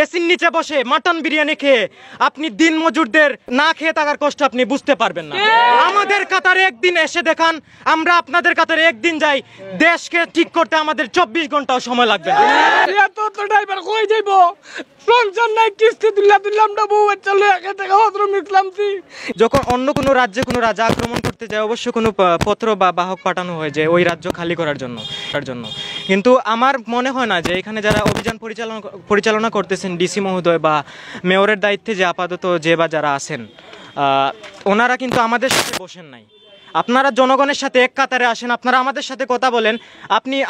এসির নিচে বসে মাটন বিরিয়ানি খেয়ে আপনি দিন মজুরদের না খেয়ে থাকার কষ্ট আপনি বুঝতে পারবেন না। আমাদের কাতারে একদিন এসে দেখান, আমরা আপনাদের কাতারে একদিন যাই, দেশকে ঠিক করতে আমাদের 24 ঘন্টাও সময় লাগবে না। ড্রাইভার কই যাইব, সংসার নাই, কিস্তি দিলাম না, বউ বাচ্চা লয়ে একা টাকা পত্র মিটলামছি। যখন অন্য কোনো রাজ্যে কোনো রাজা আক্রমণ করতে যায় অবশ্য কোনো পত্র বা বাহক পাঠানো হয় যে ওই রাজ্য খালি করার জন্য। কিন্তু আমার মনে হয় না যে এখানে যারা অভিযান পরিচালনা করতেছেন ডিসি মহোদয় বা মেয়রের দায়িত্বে যে আপাতত যে বা যারা আছেন ওনারা কিন্তু আমাদের সাথে বসেন নাই। আপনারা জনগণের সাথে এক কাতারে আসেন, আপনারা আমাদের সাথে কথা বলেন,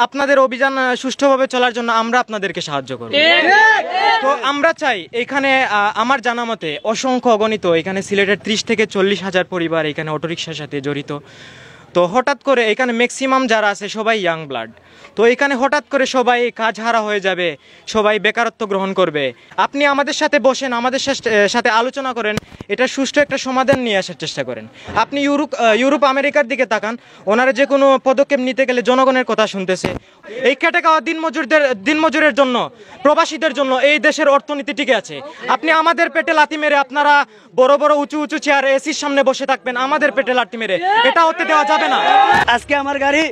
আপনাদের অভিযান সুষ্ঠুভাবে চলার জন্য আমরা আপনাদেরকে সাহায্য করব। তো আমরা চাই এখানে আমার জানা মতে অসংখ্য অগণিত এখানে সিলেটের 30 থেকে 40 হাজার পরিবার এখানে অটোরিকশার সাথে জড়িত। তো হঠাৎ করে এখানে ম্যাক্সিমাম যারা আছে সবাই ইয়াং ব্লাড। তো এখানে হঠাৎ করে সবাই কাজ হারা হয়ে যাবে, সবাই বেকারত্ব গ্রহণ করবে। আপনি আমাদের সাথে বসেন, আমাদের সাথে আলোচনা করেন, এটা সুষ্ঠু একটা সমাধান নিয়ে আসার চেষ্টা করেন। আপনি ইউরোপ আমেরিকার দিকে তাকান, ওনারা যে কোনো পদক্ষেপ নিতে গেলে জনগণের কথা শুনতেছে। এই খেটে খাওয়া দিনমজুরের জন্য, প্রবাসীদের জন্য এই দেশের অর্থনীতি টিকে আছে। আপনি আমাদের পেটে লাথি মেরে আপনারা বড় বড় উঁচু উঁচু চেয়ারে এসির সামনে বসে থাকবেন, আমাদের পেটে লাথি মেরে, এটা হতে দেওয়া যাবে না। আজকে আমার গাড়ি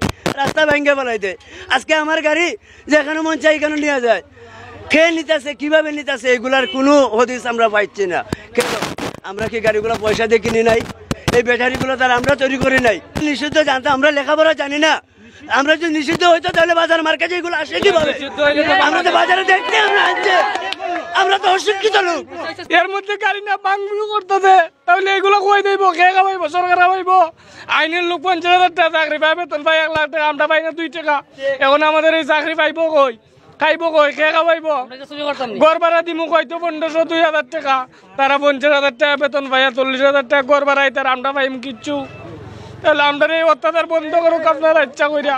রাস্তা ভেঙে ফেলাইতে, আজকে আমার গাড়ি যেখানে মন চাই এখানে নিয়ে যায়, খেয়ে নিতেছে, কিভাবে নিতেছে, এগুলার কোনো হদিস আমরা পাইছি না। কেন আমরা কি গাড়িগুলো পয়সা দিয়ে কিনি নাই? এই ব্যাটারিগুলো তার আমরা তৈরি করি নাই। নিষিদ্ধ জানতো, আমরা লেখাপড়া জানি না। আমরা যদি নিষিদ্ধ হইতো তাহলে বাজার মার্কেটে এগুলো আসে কিভাবে? আমরা তো বাজারে দেখতে আমরা আনছে, আমরা তো অশিক্ষিত লোক। এর মধ্যে গাড়ি না ভাঙচুর করতেছে, তাহলে এগুলো কই দেব, কে খাওয়াইব? সরকার খাওয়াইব? আইনের লোক 50,000 টাকা চাকরি পায়, বেতন পাই 1 লাখ টাকা, আমরা পাই না 2 টাকা। এখন আমাদের এই চাকরি পাইব কই, খাইব কই, কে খাওয়াইব? ঘর ভাড়া দিমু হয়তো 1500 2000 টাকা, তারা 50,000 টাকা বেতন পাইয়া 40,000 টাকা ঘর ভাড়াই, তার আমরা পাইম কিচ্ছু। তাহলে আমরা এই অত্যাচার বন্ধ করুক আপনারা ইচ্ছা কইরা।